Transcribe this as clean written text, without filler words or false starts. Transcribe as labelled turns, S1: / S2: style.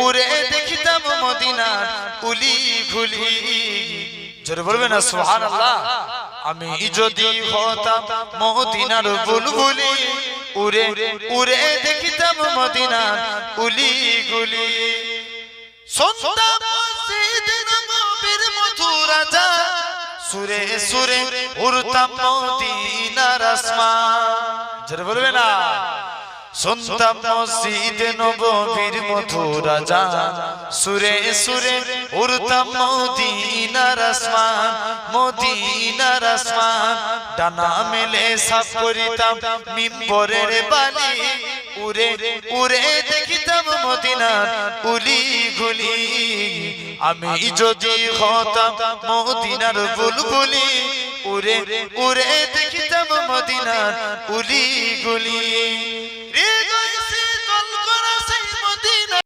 S1: উড়ে দেখিতাম মদিনার উলি ঘুলি। জোরে বলবে না সুবহানাল্লাহ। আমি যদি হতাম মদিনার বুলবুলি, উড়ে উড়ে দেখিতাম মদিনার উলি গুলি। শুনতাম মসজিদ নববীর মধুর আজান, সুরে সুরে উড়তাম মদিনার আসমান। জোরে বলবে না। শুনতাম মসজিদ নববীর মধুর আজান, সুরে সুরে উড়তাম মদিনার আসমান, মদিনার আসমান। ডানা মেলে সাফ করিতাম মিম্বরের বালি, উড়ে উড়ে দেখিতাম মদিনার উলি গুলি। আমি যদি হতাম মদিনার বুলবুলি, উড়ে উড়ে দেখিতাম মদিনার উলি গুলি।